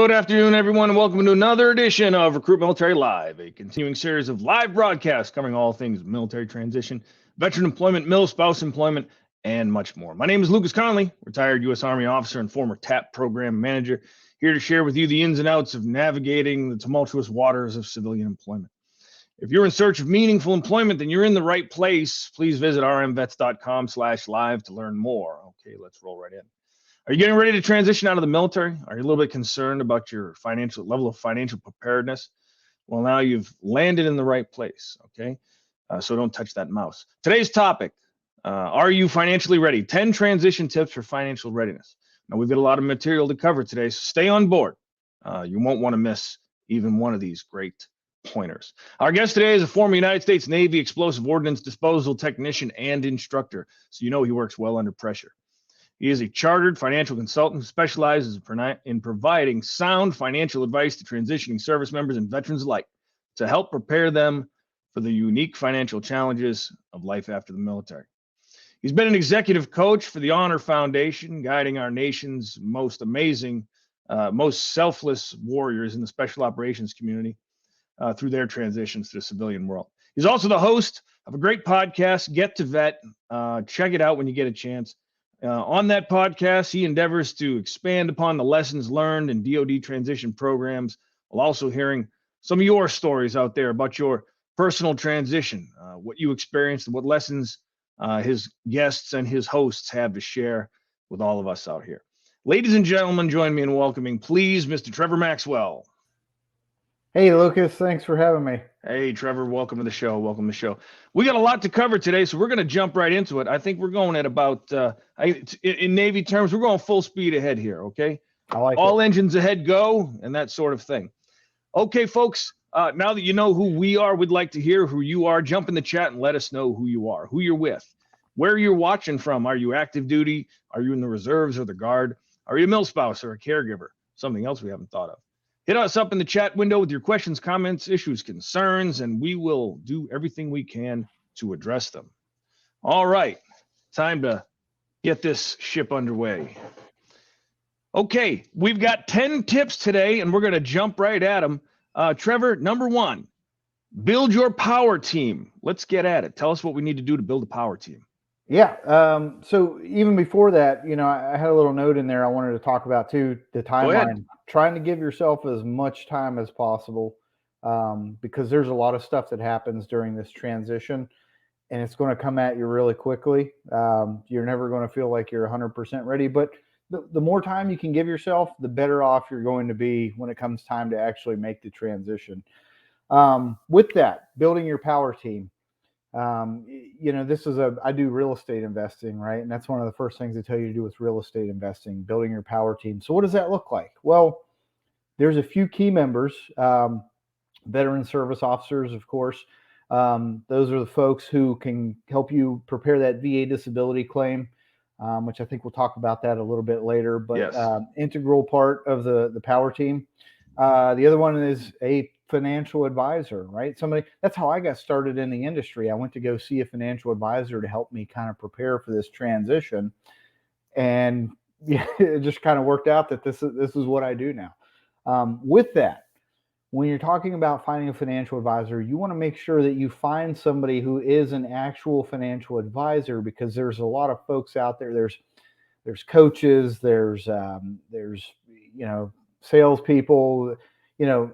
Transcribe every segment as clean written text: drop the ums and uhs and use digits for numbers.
Good afternoon, everyone, and welcome to another edition of RecruitMilitary Live, a continuing series of live broadcasts covering all things military transition, veteran employment, mil-spouse employment, and much more. My name is Lucas Connolly, retired U.S. Army officer and former TAP program manager, here to share with you the ins and outs of navigating the tumultuous waters of civilian employment. If you're in search of meaningful employment, then you're in the right place. Please visit rmvets.com/live to learn more. Okay, let's roll right in. Are you getting ready to transition out of the military? Are you a little bit concerned about your financial level of financial preparedness? Well, now you've landed in the right place, okay? So don't touch that mouse. Today's topic, are you financially ready? 10 transition tips for financial readiness. Now, we've got a lot of material to cover today, so stay on board. You won't want to miss even one of these great pointers. Our guest today is a former United States Navy explosive ordnance disposal technician and instructor, so you know he works well under pressure. He is a chartered financial consultant who specializes in providing sound financial advice to transitioning service members and veterans alike to help prepare them for the unique financial challenges of life after the military. He's been an executive coach for the Honor Foundation, guiding our nation's most amazing, most selfless warriors in the special operations community through their transitions to the civilian world. He's also the host of a great podcast, Get to Vet. Check it out when you get a chance. On that podcast, he endeavors to expand upon the lessons learned in DoD transition programs, while also hearing some of your stories out there about your personal transition, what you experienced, and what lessons his guests and his hosts have to share with all of us out here. Ladies and gentlemen, join me in welcoming, please, Mr. Trevor Maxwell. Hey, Lucas, thanks for having me. Hey, Trevor, welcome to the show. Welcome to the show. We got a lot to cover today, so we're going to jump right into it. I think we're going at about, in Navy terms, we're going full speed ahead here, okay? I like all it. Engines ahead, go, and that sort of thing. Okay, folks, now that you know who we are, we'd like to hear who you are. Jump in the chat and let us know who you are, who you're with, where you're watching from. Are you active duty? Are you in the reserves or the Guard? Are you a mil-spouse or a caregiver? Something else we haven't thought of. Hit us up in the chat window with your questions, comments, issues, concerns, and we will do everything we can to address them. All right, time to get this ship underway. Okay, we've got 10 tips today, and we're going to jump right at them. Trevor, number one, build your power team. Let's get at it. Tell us what we need to do to build a power team. Yeah. So even before that, I had a little note in there I wanted to talk about too, the timeline. Trying to give yourself as much time as possible, because there's a lot of stuff that happens during this transition, and it's going to come at you really quickly. You're never going to feel like you're 100% ready, but the more time you can give yourself, the better off you're going to be when it comes time to actually make the transition. With that, building your power team. I do real estate investing, right? And that's one of the first things they tell you to do with real estate investing, building your power team. So what does that look like? Well, there's a few key members, veteran service officers, of course. Those are the folks who can help you prepare that VA disability claim, which I think we'll talk about that a little bit later, but yes. Integral part of the power team. The other one is a financial advisor, right? That's how I got started in the industry. I went to go see a financial advisor to help me kind of prepare for this transition. And yeah, it just kind of worked out that this is what I do now. With that, when you're talking about finding a financial advisor, you want to make sure that you find somebody who is an actual financial advisor, because there's a lot of folks out there. There's coaches, there's salespeople,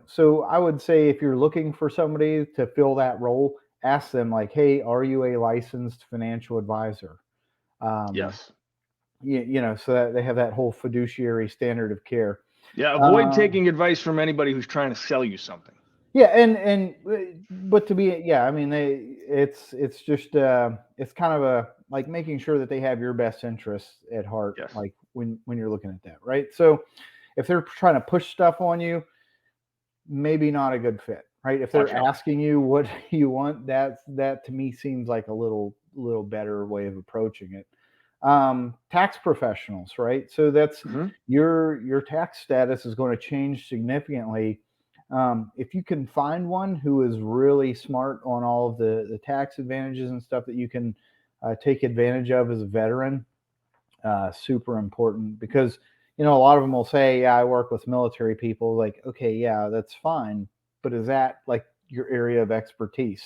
so I would say if you're looking for somebody to fill that role, ask them like, hey, are you a licensed financial advisor? Yes. So that they have that whole fiduciary standard of care. Yeah. Avoid taking advice from anybody who's trying to sell you something. Yeah. But to be, it's just, it's kind of like making sure that they have your best interests at heart. Yes. Like when you're looking at that, right? So if they're trying to push stuff on you, maybe not a good fit, right? If they're asking you what you want, that to me seems like a little better way of approaching it. Tax professionals, right? So that's your tax status is going to change significantly. If you can find one who is really smart on all of the tax advantages and stuff that you can take advantage of as a veteran, super important, because a lot of them will say, yeah, I work with military people. Like, okay, yeah, that's fine. But is that like your area of expertise?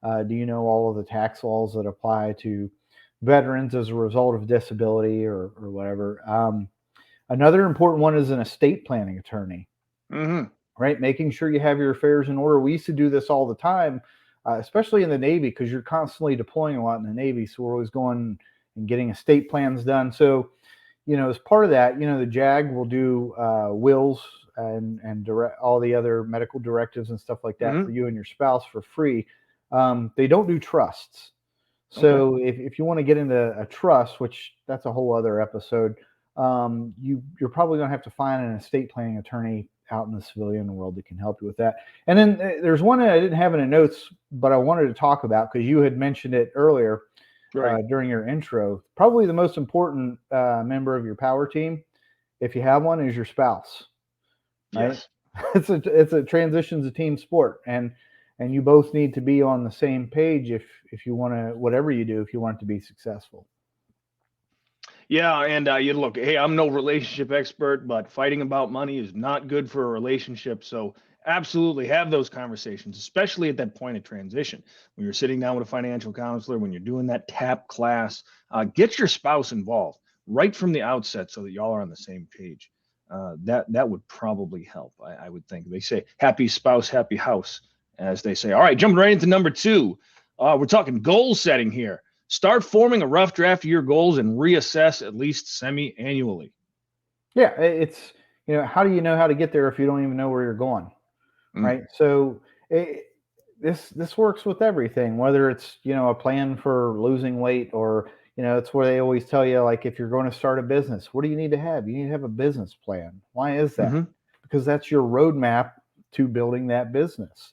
Do you know all of the tax laws that apply to veterans as a result of disability or whatever? Another important one is an estate planning attorney, right? Making sure you have your affairs in order. We used to do this all the time, especially in the Navy, because you're constantly deploying a lot in the Navy. So we're always going and getting estate plans done. So, as part of that, the JAG will do wills and all the other medical directives and stuff like that for you and your spouse for free. They don't do trusts. So if you want to get into a trust, which that's a whole other episode, you're probably going to have to find an estate planning attorney out in the civilian world that can help you with that. And then there's one that I didn't have in the notes, but I wanted to talk about because you had mentioned it earlier during your intro. Probably the most important member of your power team, if you have one, is your spouse. Right? Yes. It's a transition's a team sport, and you both need to be on the same page if you want to, whatever you do, if you want it to be successful. Yeah, and you look, hey, I'm no relationship expert, but fighting about money is not good for a relationship. So absolutely have those conversations, especially at that point of transition. When you're sitting down with a financial counselor, when you're doing that TAP class, get your spouse involved right from the outset so that y'all are on the same page. That would probably help, I would think. They say happy spouse, happy house, as they say. All right, jumping right into number 2. We're talking goal setting here. Start forming a rough draft of your goals and reassess at least semi-annually. Yeah, it's, how do you know how to get there if you don't even know where you're going, right? So this works with everything, whether it's, a plan for losing weight or, it's where they always tell you, like, if you're going to start a business, what do you need to have? You need to have a business plan. Why is that? Because that's your roadmap to building that business.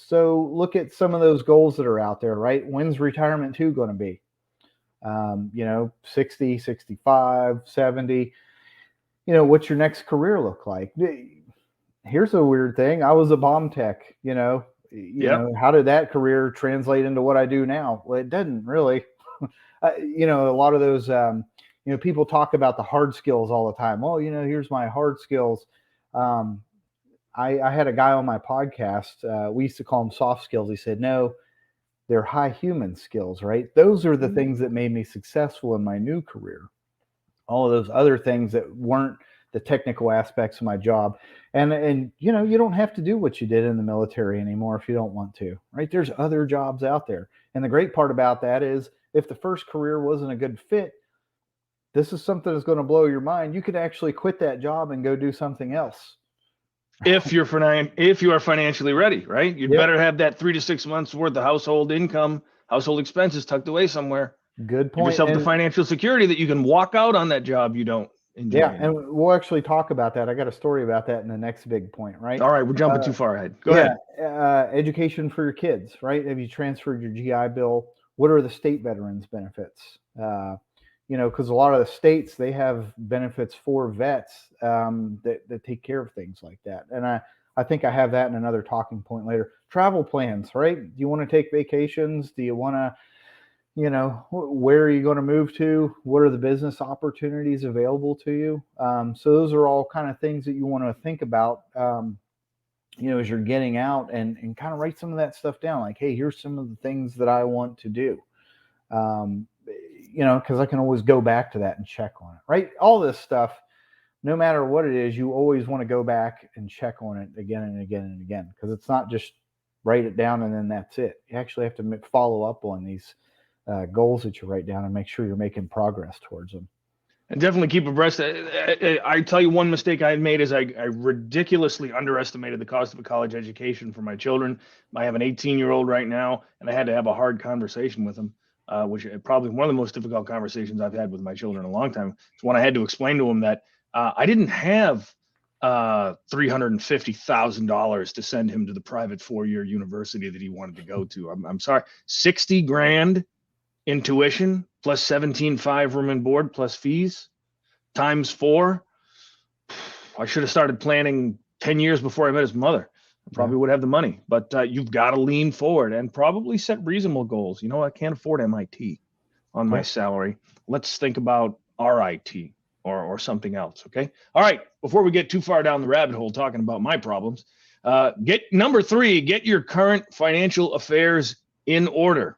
So look at some of those goals that are out there, right? When's retirement 2 going to be? 60, 65, 70, what's your next career look like? Here's a weird thing. I was a bomb tech, know, how did that career translate into what I do now? Well, it doesn't really. A lot of those, people talk about the hard skills all the time. Oh, here's my hard skills. I had a guy on my podcast. We used to call them soft skills. He said, no, they're high human skills, right? Those are the things that made me successful in my new career. All of those other things that weren't the technical aspects of my job. And you don't have to do what you did in the military anymore if you don't want to, right? There's other jobs out there. And the great part about that is if the first career wasn't a good fit, this is something that's going to blow your mind. You could actually quit that job and go do something else. If you are financially ready, right? You'd better have that 3 to 6 months worth of household income, household expenses tucked away somewhere. Good point. Give yourself the financial security that you can walk out on that job you don't enjoy. Yeah, and we'll actually talk about that. I got a story about that in the next big point, right? All right, we're jumping too far ahead. Go ahead. Education for your kids, right? Have you transferred your GI Bill? What are the state veterans benefits? Because a lot of the states, they have benefits for vets that take care of things like that. And I think I have that in another talking point later. Travel plans, right? Do you want to take vacations? Do you want to, where are you going to move to? What are the business opportunities available to you? So those are all kind of things that you want to think about, as you're getting out and kind of write some of that stuff down. Like, hey, here's some of the things that I want to do. Because I can always go back to that and check on it, right? All this stuff, no matter what it is, you always want to go back and check on it again and again and again, because it's not just write it down and then that's it. You actually have to follow up on these goals that you write down and make sure you're making progress towards them. And definitely keep abreast. I tell you, one mistake I had made is I ridiculously underestimated the cost of a college education for my children. I have an 18-year-old right now, and I had to have a hard conversation with him. Which is probably one of the most difficult conversations I've had with my children in a long time. It's when I had to explain to them that I didn't have $350,000 to send him to the private 4-year university that he wanted to go to. I'm sorry, $60,000 in tuition plus $17,500 room and board plus fees times 4. I should have started planning 10 years before I met his mother. Probably would have the money, but you've got to lean forward and probably set reasonable goals. I can't afford MIT on my salary. Let's think about RIT or something else. Okay. All right. Before we get too far down the rabbit hole talking about my problems, get number 3, get your current financial affairs in order.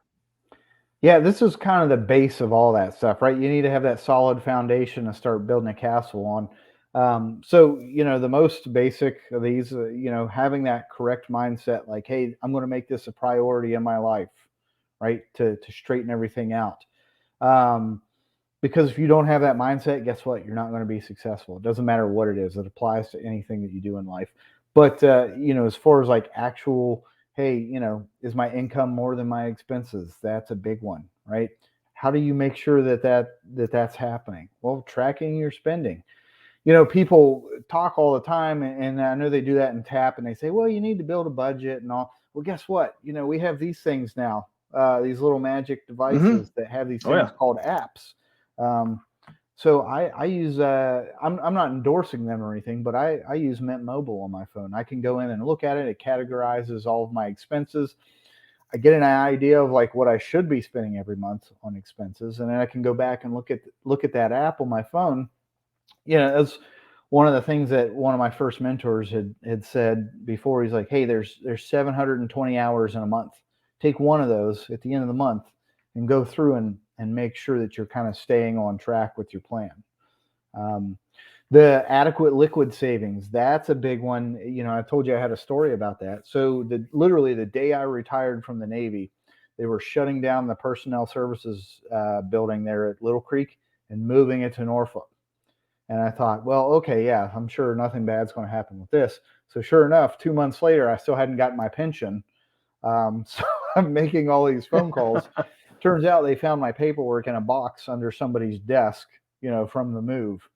Yeah, this is kind of the base of all that stuff, right? You need to have that solid foundation to start building a castle on. So, the most basic of these, having that correct mindset, like, hey, I'm going to make this a priority in my life, right? To straighten everything out. Because if you don't have that mindset, guess what? You're not going to be successful. It doesn't matter what it is. It applies to anything that you do in life. But, as far as like actual, hey, is my income more than my expenses? That's a big one, right? How do you make sure that's happening? Well, tracking your spending. People talk all the time, and I know they do that in TAP, and they say, well, you need to build a budget and all. Well, guess what? We have these things now, these little magic devices that have these things called apps. So I use, I'm not endorsing them or anything, but I use Mint Mobile on my phone. I can go in and look at it. It categorizes all of my expenses. I get an idea of like what I should be spending every month on expenses. And then I can go back and look at that app on my phone. That's one of the things that one of my first mentors had said before. He's like, hey, there's 720 hours in a month. Take one of those at the end of the month and go through and make sure that you're kind of staying on track with your plan. The adequate liquid savings, that's a big one. I told you I had a story about that. So literally the day I retired from the Navy, they were shutting down the personnel services building there at Little Creek and moving it to Norfolk. And I thought, well, okay, yeah, I'm sure nothing bad's going to happen with this. So sure enough, 2 months later, I still hadn't gotten my pension. So I'm making all these phone calls. Turns out they found my paperwork in a box under somebody's desk, from the move.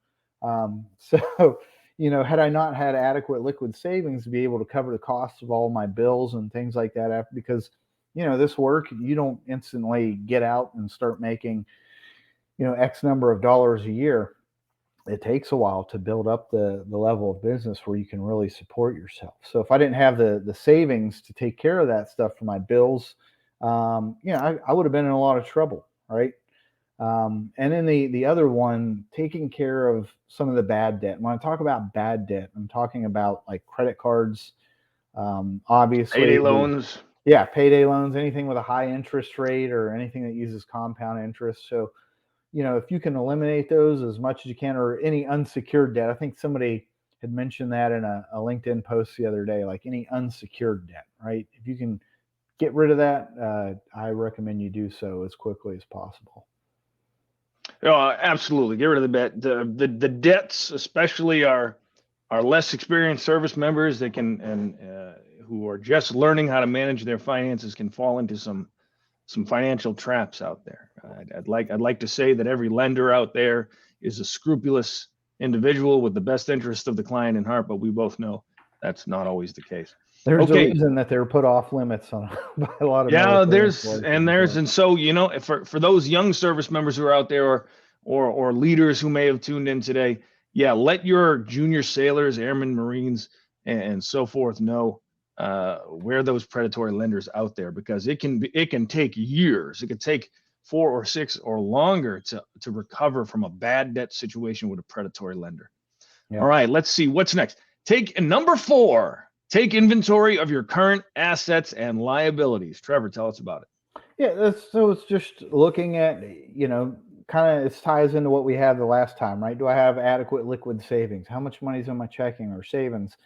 So, had I not had adequate liquid savings to be able to cover the costs of all my bills and things like that, because, this work, you don't instantly get out and start making, X number of dollars a year. It takes a while to build up the level of business where you can really support yourself. So if I didn't have the savings to take care of that stuff for my bills, I would have been in a lot of trouble, right? And then the other one, taking care of some of the bad debt. When I talk about bad debt, I'm talking about like credit cards, obviously payday loans. Payday loans, anything with a high interest rate or anything that uses compound interest. So, if you can eliminate those as much as you can, or any unsecured debt. I think somebody had mentioned that in a LinkedIn post the other day, like any unsecured debt, right? If you can get rid of that, I recommend you do so as quickly as possible. Absolutely. Get rid of the debt. The debts, especially our less experienced service members that who are just learning how to manage their finances, can fall into some financial traps out there. I'd like to say that every lender out there is a scrupulous individual with the best interest of the client in heart, but we both know that's not always the case. There's a reason that they're put off limits on by a lot of and so for those young service members who are out there, or leaders who may have tuned in today, let your junior sailors, airmen, Marines, and so forth know where those predatory lenders out there, because it can take years. It could take 4 or 6 or longer to recover from a bad debt situation with a predatory lender. Yeah. All right, let's see what's next. Number 4, take inventory of your current assets and liabilities. Trevor, tell us about it. Yeah, so it's just looking at, kind of, it ties into what we had the last time, right? Do I have adequate liquid savings? How much money is in my checking or savings?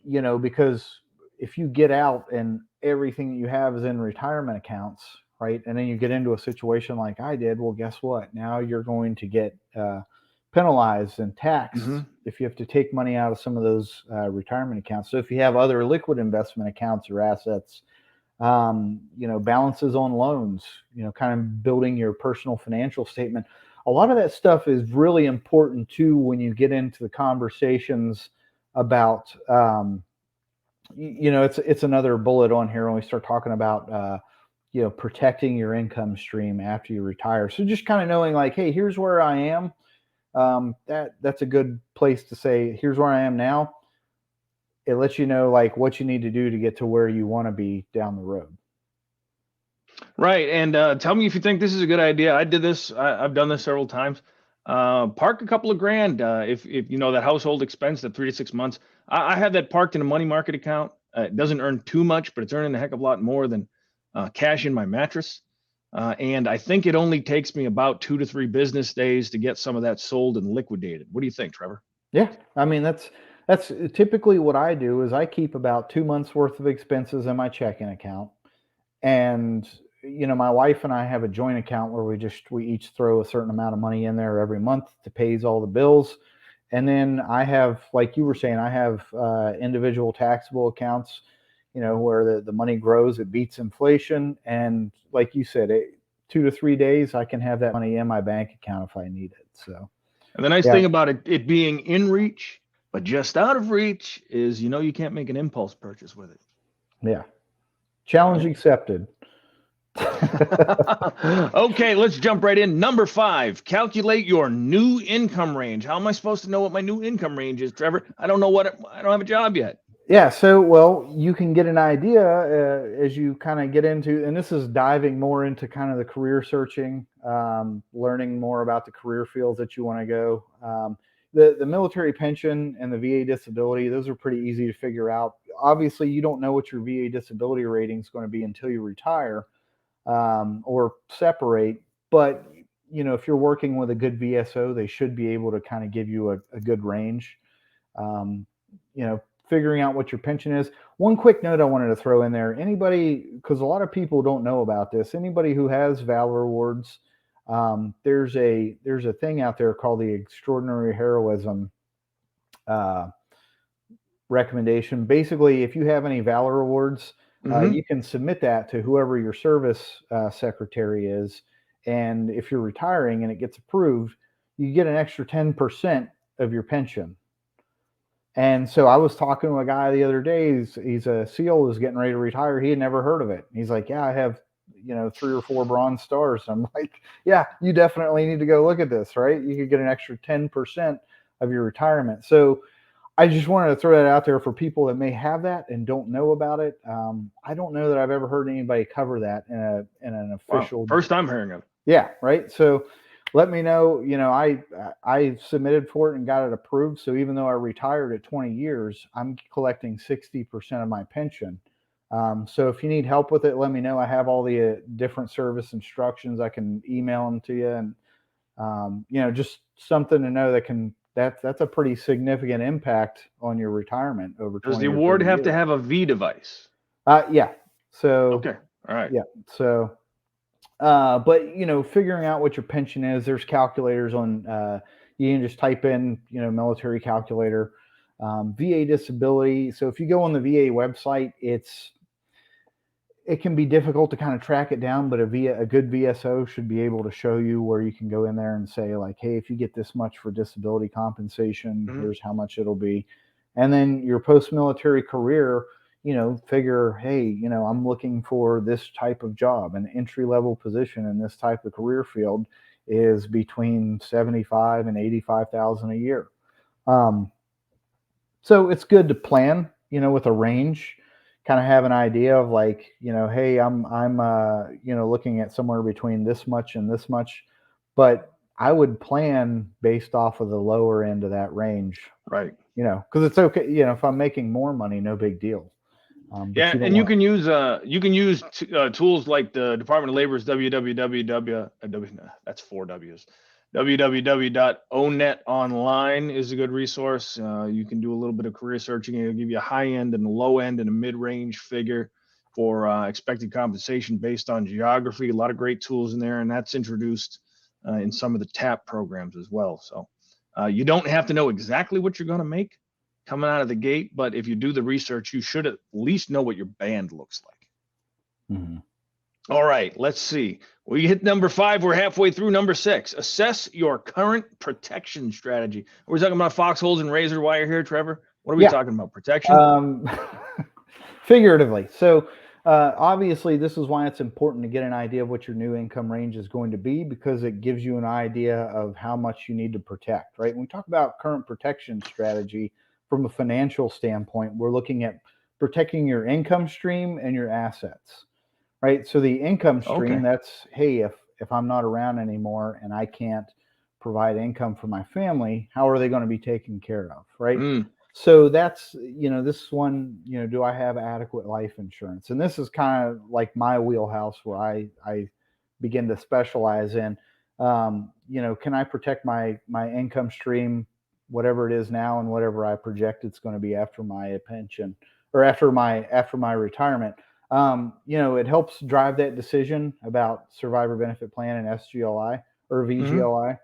Because if you get out and everything that you have is in retirement accounts, right? And then you get into a situation like I did, well, guess what? Now you're going to get penalized and taxed if you have to take money out of some of those retirement accounts. So if you have other liquid investment accounts or assets, balances on loans, kind of building your personal financial statement. A lot of that stuff is really important too when you get into the conversations about, it's another bullet on here when we start talking about, protecting your income stream after you retire. So just kind of knowing like, hey, here's where I am. That's a good place to say, here's where I am now. It lets you know like what you need to do to get to where you want to be down the road. Right. And tell me if you think this is a good idea. I did this. I've done this several times. park a couple of grand. If you know that household expense, that 3 to 6 months, I have that parked in a money market account. It doesn't earn too much, but it's earning a heck of a lot more than cash in my mattress. And I think it only takes me about 2 to 3 business days to get some of that sold and liquidated. What do you think, Trevor? Yeah, I mean that's typically what I do is I keep about 2 months worth of expenses in my checking account, and my wife and I have a joint account where we each throw a certain amount of money in there every month to pays all the bills. And then I have, like you were saying, I have individual taxable accounts, where the money grows, it beats inflation. And like you said, 2 to 3 days, I can have that money in my bank account if I need it. So, And the nice yeah, thing about it being in reach, but just out of reach is, you can't make an impulse purchase with it. yeah. Challenge accepted. Okay, let's jump right in. Number 5, calculate your new income range. How am I supposed to know what my new income range is, Trevor? I don't have a job yet. Yeah, so well, you can get an idea as you kind of get into, and this is diving more into kind of the career searching, learning more about the career fields that you want to go. The military pension and the VA disability, those are pretty easy to figure out. Obviously, you don't know what your VA disability rating is going to be until you retire or separate. But if you're working with a good VSO, they should be able to kind of give you a good range. Um, Figuring out what your pension is. One quick note I wanted to throw in there: anybody, because a lot of people don't know about this, anybody who has Valor Awards, there's a thing out there called the Extraordinary Heroism recommendation. Basically, if you have any Valor Awards, you can submit that to whoever your service secretary is, and if you're retiring and it gets approved, you get an extra 10% of your pension. And so I was talking to a guy the other day. He's a SEAL, who's getting ready to retire. He had never heard of it. He's like, "Yeah, I have, 3 or 4 bronze stars." I'm like, "Yeah, you definitely need to go look at this, right? You could get an extra 10% of your retirement." So I just wanted to throw that out there for people that may have that and don't know about it. I don't know that I've ever heard anybody cover that in an official. Wow. First time hearing of it. Yeah, right. So let me know. I submitted for it and got it approved. So even though I retired at 20 years, I'm collecting 60% of my pension. So if you need help with it, let me know. I have all the different service instructions. I can email them to you, and just something to know that's a pretty significant impact on your retirement over 20 Does the or award 30 have years. to have a V device? Yeah. So Okay. All right. yeah. So but figuring out what your pension is, there's calculators on you can just type in military calculator, VA disability. So if you go on the VA website, it can be difficult to kind of track it down, but a good VSO should be able to show you where you can go in there and say, like, hey, if you get this much for disability compensation, here's how much it'll be. And then your post-military career, figure, hey, I'm looking for this type of job. An entry-level position in this type of career field is between 75 and 85,000 a year. So it's good to plan, with a range, kind of have an idea of like, hey, I'm looking at somewhere between this much and this much, but I would plan based off of the lower end of that range, Right. because it's okay. If I'm making more money, no big deal. Yeah, and you can use tools like the Department of Labor's that's 4 W's. www.onetonline is a good resource. You can do a little bit of career searching. It'll give you a high end and a low end and a mid-range figure for expected compensation based on geography. A lot of great tools in there, and that's introduced in some of the TAP programs as well. So you don't have to know exactly what you're going to make coming out of the gate, but if you do the research, you should at least know what your band looks like. All right, let's see. We hit number 5. We're halfway through number 6. Assess your current protection strategy. Are we talking about foxholes and razor wire here, Trevor? What are we talking about? Protection? Figuratively. So obviously, this is why it's important to get an idea of what your new income range is going to be, because it gives you an idea of how much you need to protect, right? When we talk about current protection strategy from a financial standpoint, we're looking at protecting your income stream and your assets, right? So the income stream, that's, hey, if I'm not around anymore and I can't provide income for my family, how are they going to be taken care of, right? Mm, So that's, this one, do I have adequate life insurance? And this is kind of like my wheelhouse where I begin to specialize in, can I protect my income stream, whatever it is now and whatever I project it's going to be after my pension or after my retirement. It helps drive that decision about survivor benefit plan and SGLI or VGLI.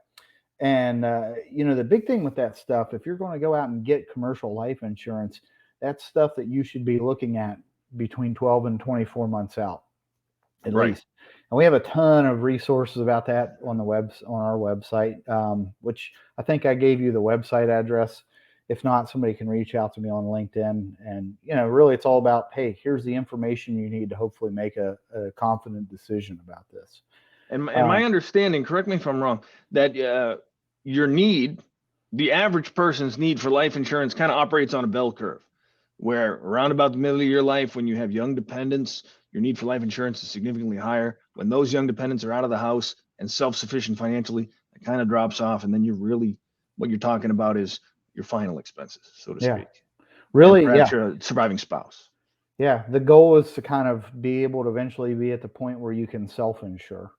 And, the big thing with that stuff, if you're going to go out and get commercial life insurance, that's stuff that you should be looking at between 12 and 24 months out, at least. And we have a ton of resources about that on our website, which I think I gave you the website address. If not, somebody can reach out to me on LinkedIn. And, really it's all about, hey, here's the information you need to hopefully make a confident decision about this. and my understanding, correct me if I'm wrong, that the average person's need for life insurance kind of operates on a bell curve, where around about the middle of your life, when you have young dependents, your need for life insurance is significantly higher. When those young dependents are out of the house and self-sufficient financially, it kind of drops off. And then what you're talking about is your final expenses, so to speak. Really, and perhaps you're a surviving spouse. Yeah, the goal is to kind of be able to eventually be at the point where you can self-insure.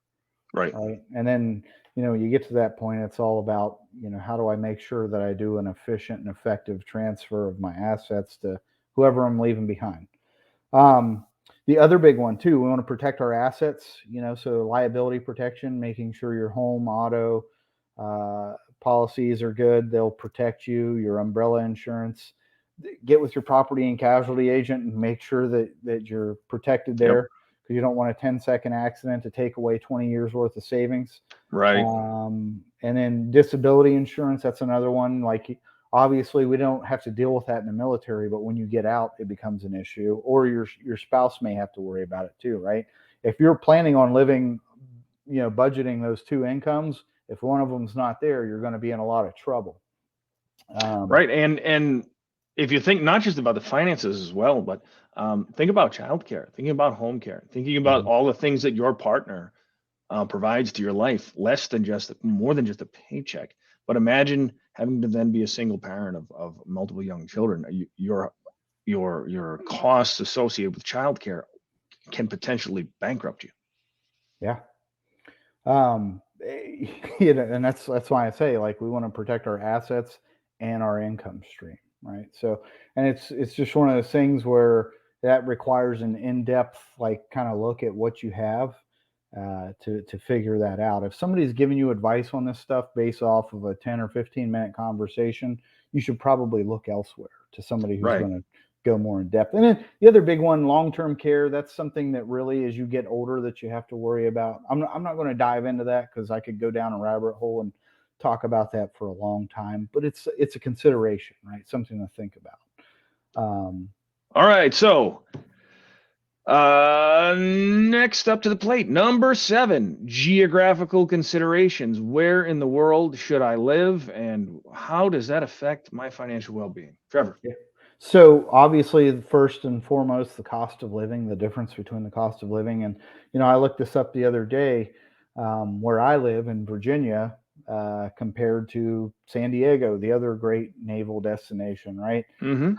Right. And then, you get to that point, it's all about, how do I make sure that I do an efficient and effective transfer of my assets to whoever I'm leaving behind. The other big one too, we want to protect our assets, so liability protection, making sure your home, auto, policies are good. They'll protect you, your umbrella insurance. Get with your property and casualty agent and make sure that you're protected there, because you don't want a 10-second accident to take away 20 years worth of savings. Right. And then disability insurance, that's another one. Like, obviously we don't have to deal with that in the military, but when you get out, it becomes an issue, or your spouse may have to worry about it too, right? If you're planning on living, budgeting those two incomes, if one of them's not there, you're going to be in a lot of trouble. Right. And if you think not just about the finances as well, but think about childcare, thinking about home care, thinking about all the things that your partner provides to your life, more than just a paycheck. But imagine having to then be a single parent of multiple young children. Your costs associated with childcare can potentially bankrupt you. Yeah. And that's why I say, like, we want to protect our assets and our income stream, right? So, and it's just one of those things where that requires an in-depth, like, kind of look at what you have to figure that out. If somebody's giving you advice on this stuff based off of a 10 or 15-minute conversation, you should probably look elsewhere to somebody who's going to go more in depth. And then the other big one, long-term care, that's something that really, as you get older, that you have to worry about. I'm not going to dive into that because I could go down a rabbit hole and talk about that for a long time, but it's a consideration, right? Something to think about. All right. So next up to the plate, number 7, geographical considerations. Where in the world should I live, and how does that affect my financial well-being? Trevor. Yeah. So obviously, first and foremost, the cost of living, the difference between the cost of living. And, I looked this up the other day, where I live in Virginia, compared to San Diego, the other great naval destination, right?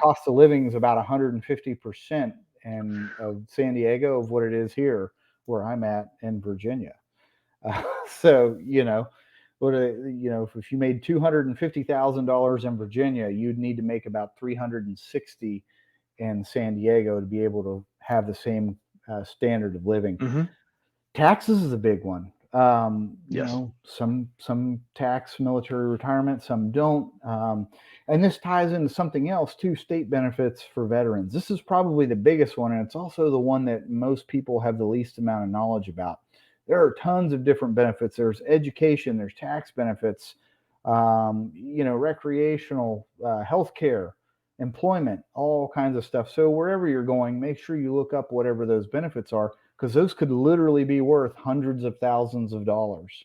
Cost of living is about 150% of San Diego of what it is here, where I'm at in Virginia. So, if you made $250,000 in Virginia, you'd need to make about $360 in San Diego to be able to have the same standard of living. Taxes is a big one. Some tax military retirement, some don't. And this ties into something else too, state benefits for veterans. This is probably the biggest one, and it's also the one that most people have the least amount of knowledge about. There are tons of different benefits. There's education, there's tax benefits, recreational, healthcare, employment, all kinds of stuff. So wherever you're going, make sure you look up whatever those benefits are, because those could literally be worth hundreds of thousands of dollars.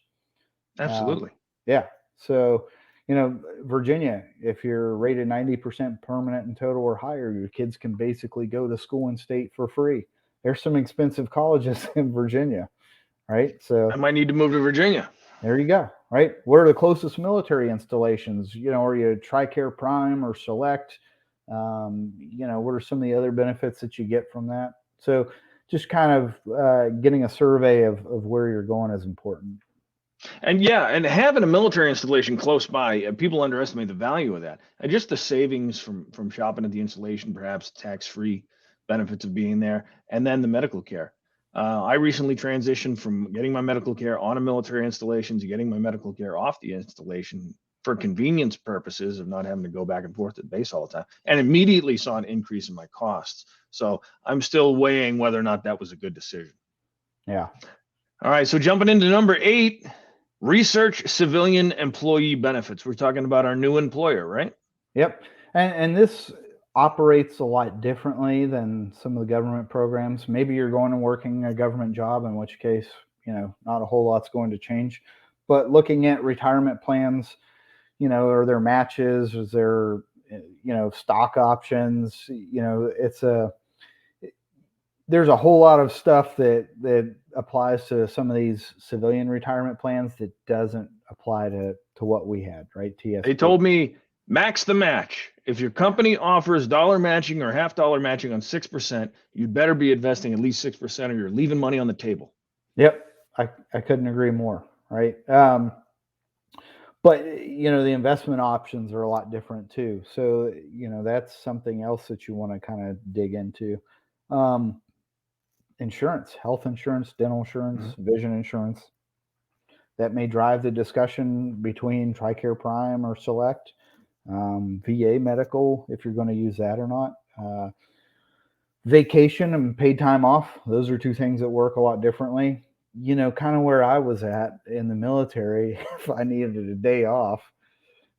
Absolutely. Yeah. So, Virginia, if you're rated 90% permanent and total or higher, your kids can basically go to school in state for free. There's some expensive colleges in Virginia, right? So I might need to move to Virginia. There you go. right? What are the closest military installations? Are you TRICARE Prime or Select? What are some of the other benefits that you get from that? So just kind of getting a survey of where you're going is important. And and having a military installation close by, people underestimate the value of that. And just the savings from shopping at the installation, perhaps tax-free benefits of being there, and then the medical care. I recently transitioned from getting my medical care on a military installation to getting my medical care off the installation for convenience purposes of not having to go back and forth to the base all the time, and immediately saw an increase in my costs. So I'm still weighing whether or not that was a good decision. Yeah. All right, so jumping into number 8, research civilian employee benefits. We're talking about our new employer, right? Yep. And this operates a lot differently than some of the government programs. Maybe you're going and working a government job, in which case, not a whole lot's going to change. But looking at retirement plans, are there matches? Is there, stock options? There's a whole lot of stuff that applies to some of these civilian retirement plans that doesn't apply to what we had, right? TSP. They told me max the match. If your company offers dollar matching or half dollar matching on 6%, you'd better be investing at least 6% or you're leaving money on the table. Yep. I couldn't agree more, right? But, the investment options are a lot different too. So, that's something else that you want to kind of dig into. Insurance, health insurance, dental insurance, vision insurance. That may drive the discussion between TRICARE Prime or Select, VA medical, if you're going to use that or not. Vacation and paid time off. Those are two things that work a lot differently. Kind of where I was at in the military, if I needed a day off,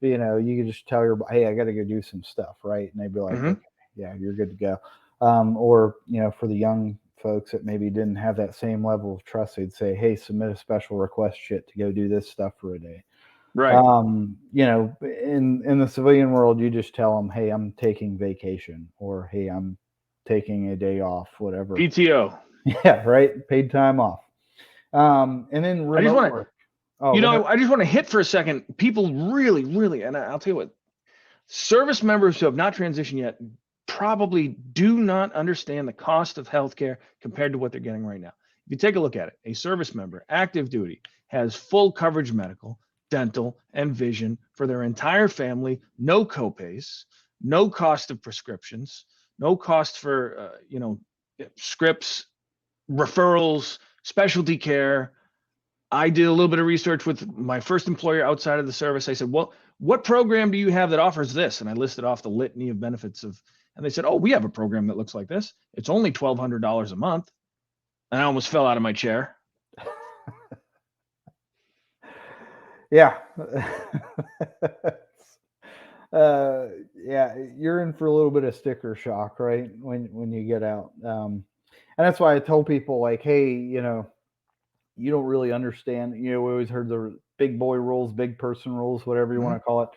you could just tell your, hey, I got to go do some stuff, right? And they'd be like, okay, yeah, you're good to go. Or, for the young folks that maybe didn't have that same level of trust, they'd say, hey, submit a special request sheet to go do this stuff for a day. Right. In the civilian world, you just tell them, hey, I'm taking vacation, or hey, I'm taking a day off, whatever. PTO. Yeah, right. Paid time off. And then remote work. I just want to hit for a second. People really, really, and I'll tell you what, service members who have not transitioned yet probably do not understand the cost of healthcare compared to what they're getting right now. If you take a look at it, a service member, active duty, has full coverage medical, dental, and vision for their entire family, no copays, no cost of prescriptions, no cost for, scripts, referrals, specialty care. I did a little bit of research with my first employer outside of the service. I said, well, what program do you have that offers this? And I listed off the litany of benefits and they said, oh, we have a program that looks like this. It's only $1,200 a month. And I almost fell out of my chair. Yeah. Yeah, you're in for a little bit of sticker shock, right? When you get out. And that's why I told people, like, hey, you don't really understand. We always heard the big boy rules, big person rules, whatever you want to call it.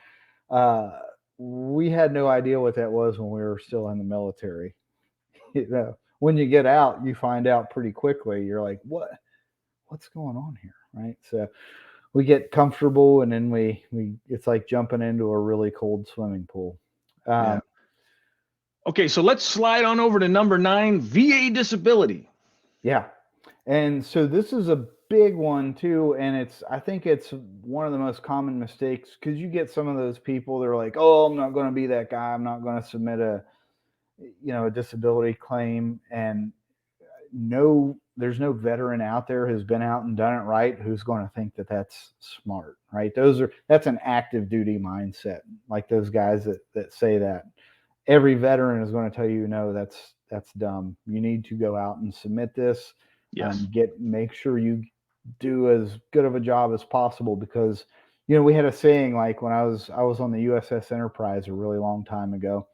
We had no idea what that was when we were still in the military. When you get out, you find out pretty quickly. You're like, what's going on here, right? So we get comfortable, and then we it's like jumping into a really cold swimming pool. Okay, so let's slide on over to number 9, VA disability. Yeah. And so this is a big one too. And I think it's one of the most common mistakes, because you get some of those people, they're like, oh, I'm not going to be that guy. I'm not going to submit a disability claim. And there's no veteran out there who's been out and done it right who's going to think that that's smart, right? That's an active duty mindset. Like those guys that say that. Every veteran is going to tell you, no, that's dumb. You need to go out and submit this. Yes. Make sure you do as good of a job as possible, because we had a saying, like when I was on the USS Enterprise a really long time ago.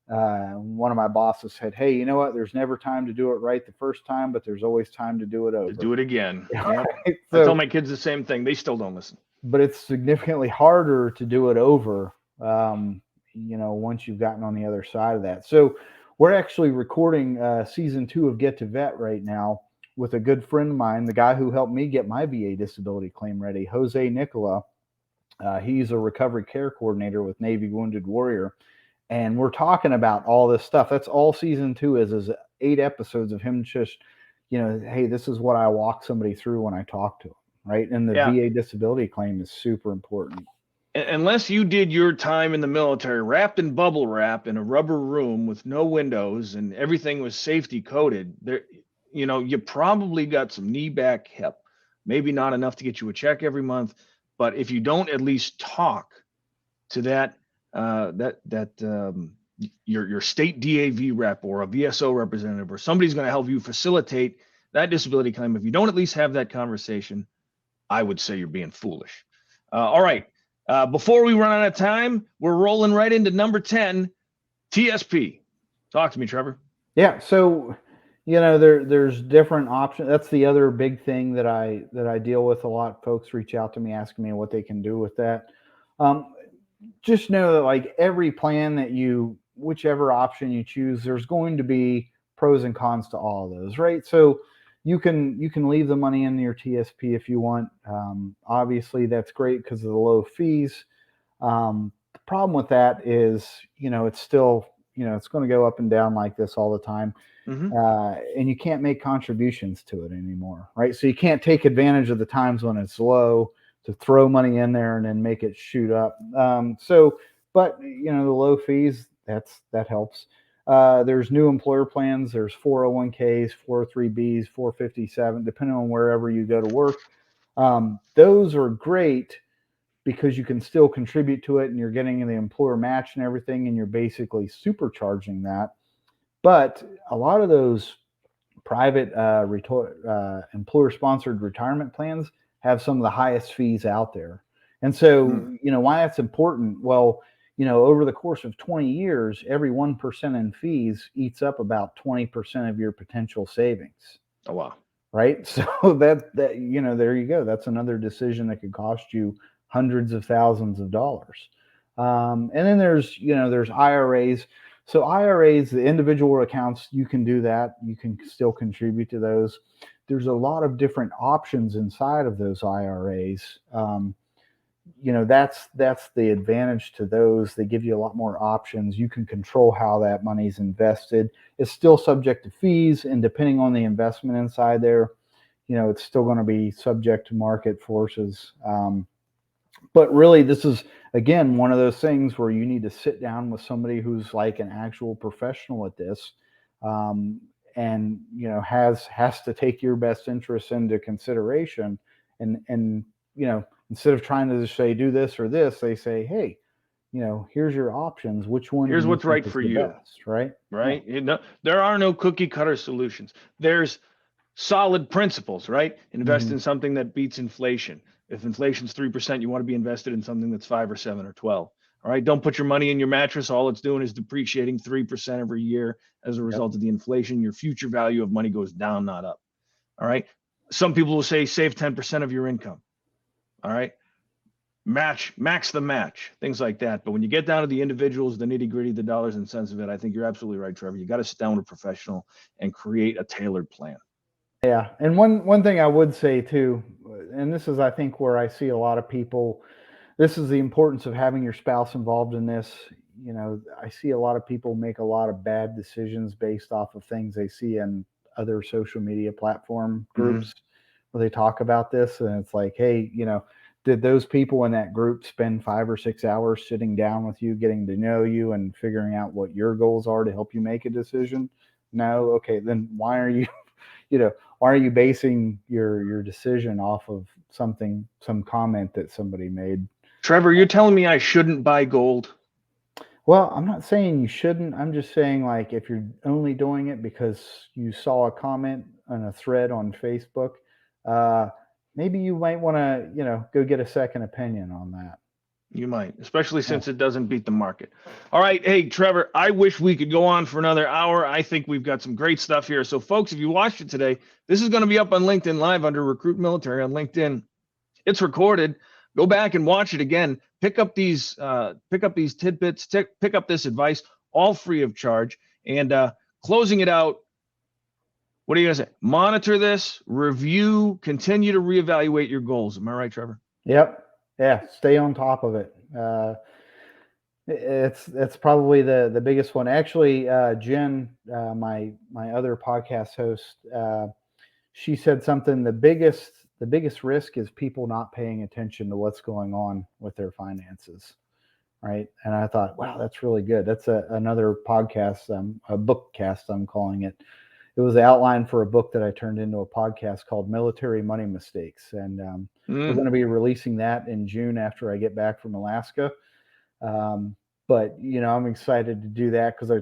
One of my bosses said, hey, you know what? There's never time to do it right the first time, but there's always time to do it over. To do it again. Right? So, I tell my kids the same thing. They still don't listen. But it's significantly harder to do it over, once you've gotten on the other side of that. So we're actually recording season 2 of Get to Vet right now. with a good friend of mine, the guy who helped me get my VA disability claim ready, Jose Nicola. He's a recovery care coordinator with Navy Wounded Warrior. And we're talking about all this stuff. That's all season 2 is 8 episodes of him just, hey, this is what I walk somebody through when I talk to him, right? And the VA disability claim is super important. Unless you did your time in the military wrapped in bubble wrap in a rubber room with no windows and everything was safety coded, there, you probably got some knee, back, hip, maybe not enough to get you a check every month. But if you don't at least talk to that, your state DAV rep or a VSO representative or somebody's going to help you facilitate that disability claim, if you don't at least have that conversation, I would say you're being foolish. All right. Before we run out of time, we're rolling right into number 10, TSP. Talk to me, Trevor. Yeah. So, there's different options. That's the other big thing that I deal with a lot. Folks reach out to me asking me what they can do with that. Just know that like every plan that whichever option you choose, there's going to be pros and cons to all of those, right? So you can leave the money in your TSP if you want. Obviously that's great because of the low fees. The problem with that is, it's still, it's going to go up and down like this all the time. Mm-hmm. And you can't make contributions to it anymore, right? So you can't take advantage of the times when it's low to throw money in there and then make it shoot up. But the low fees, that helps. There's new employer plans. There's 401ks, 403bs, 457, depending on wherever you go to work. Those are great because you can still contribute to it and you're getting the employer match and everything, and you're basically supercharging that. But a lot of those private employer-sponsored retirement plans have some of the highest fees out there. And so, why that's important? Well, over the course of 20 years, every 1% in fees eats up about 20% of your potential savings. Oh, wow. Right. So that there you go. That's another decision that could cost you hundreds of thousands of dollars. And then there's IRAs. So IRAs, the individual accounts, you can do that. You can still contribute to those. There's a lot of different options inside of those IRAs. That's the advantage to those. They give you a lot more options. You can control how that money's invested. It's still subject to fees, and depending on the investment inside there, it's still going to be subject to market forces. But really, this is, again, one of those things where you need to sit down with somebody who's like an actual professional at this, and has to take your best interests into consideration, and instead of trying to just say do this or this, they say, hey, here's your options. Which one? Here's what's right for you. Best, right? Right. Yeah. There are no cookie cutter solutions. There's solid principles, right? Invest in something that beats inflation. If inflation's 3%, you want to be invested in something that's 5 or 7 or 12. All right. Don't put your money in your mattress. All it's doing is depreciating 3% every year as a result of the inflation. Your future value of money goes down, not up. All right. Some people will say save 10% of your income. All right. Max the match, things like that. But when you get down to the individuals, the nitty gritty, the dollars and cents of it, I think you're absolutely right, Trevor. You got to sit down with a professional and create a tailored plan. Yeah. And one thing I would say too, and this is, I think, where I see a lot of people, this is the importance of having your spouse involved in this. I see a lot of people make a lot of bad decisions based off of things they see in other social media platform groups where they talk about this. And it's like, hey, did those people in that group spend 5 or 6 hours sitting down with you, getting to know you and figuring out what your goals are to help you make a decision? No. Okay. Then why are you, why are you basing your decision off of some comment that somebody made? Trevor, you're telling me I shouldn't buy gold? Well, I'm not saying you shouldn't. I'm just saying, like, if you're only doing it because you saw a comment on a thread on Facebook, maybe you might want to, go get a second opinion on that. You might, especially since it doesn't beat the market. All right. Hey, Trevor, I wish we could go on for another hour. I think we've got some great stuff here. So, folks, if you watched it today, this is going to be up on LinkedIn Live under Recruit Military on LinkedIn. It's recorded. Go back and watch it again. Pick up these tidbits. Pick up this advice, all free of charge. And closing it out, What are you going to say? Monitor this, review, continue to reevaluate your goals. Am I right, Trevor? Yep. Yeah. Stay on top of it. It's probably the biggest one. Actually, Jen, my other podcast host, she said something. The biggest risk is people not paying attention to what's going on with their finances, right? And I thought, wow, that's really good. That's another podcast, a bookcast, I'm calling it. It was the outline for a book that I turned into a podcast called Military Money Mistakes. And we're going to be releasing that in June after I get back from Alaska. But, I'm excited to do that because I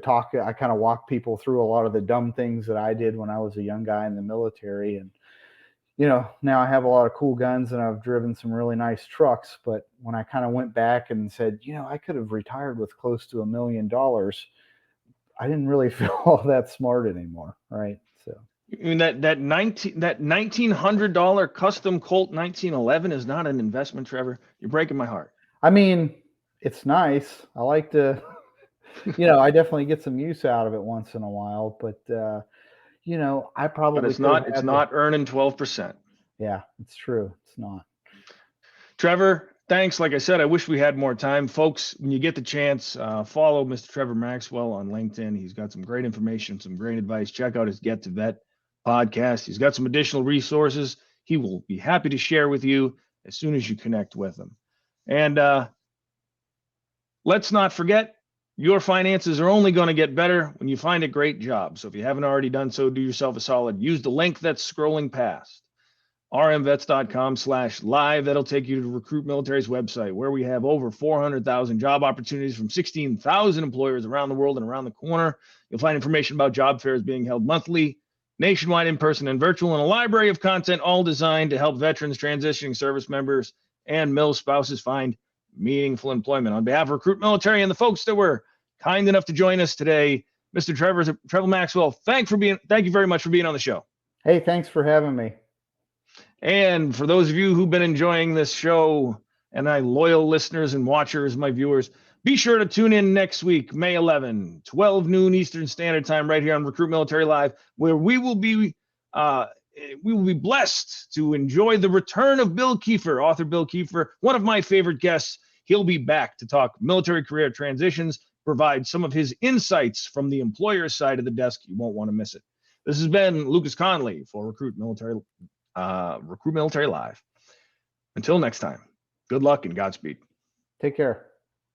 kind of walk people through a lot of the dumb things that I did when I was a young guy in the military. And, now I have a lot of cool guns and I've driven some really nice trucks. But when I kind of went back and said, I could have retired with close to $1 million, I didn't really feel all that smart anymore, right? So, I mean, that $1,900 custom Colt 1911 is not an investment, Trevor. You're breaking my heart. I mean, it's nice. I like to, I definitely get some use out of it once in a while, but I probably. But it's not earning 12%. Yeah, it's true. It's not. Trevor, thanks. Like I said, I wish we had more time. Folks, when you get the chance, follow Mr. Trevor Maxwell on LinkedIn. He's got some great information, some great advice. Check out his Get to Vet podcast. He's got some additional resources he will be happy to share with you as soon as you connect with him. And let's not forget, your finances are only going to get better when you find a great job. So if you haven't already done so, do yourself a solid. Use the link that's scrolling past. rmvets.com/live. That'll take you to Recruit Military's website, where we have over 400,000 job opportunities from 16,000 employers around the world and around the corner. You'll find information about job fairs being held monthly, nationwide, in person, and virtual, and a library of content all designed to help veterans, transitioning service members, and mil spouses find meaningful employment. On behalf of Recruit Military and the folks that were kind enough to join us today, Mr. Trevor Maxwell, thank you very much for being on the show. Hey, thanks for having me. And for those of you who've been enjoying this show, and my loyal listeners and watchers, my viewers, be sure to tune in next week, May 11, 12 noon Eastern Standard Time, right here on Recruit Military Live, where we will be blessed to enjoy the return of Bill Kiefer, author Bill Kiefer, one of my favorite guests. He'll be back to talk military career transitions, provide some of his insights from the employer side of the desk. You won't want to miss it. This has been Lucas Connolly for Recruit Military Live. Until next time, good luck and Godspeed. Take care.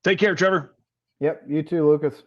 Take care, Trevor. Yep, you too, Lucas.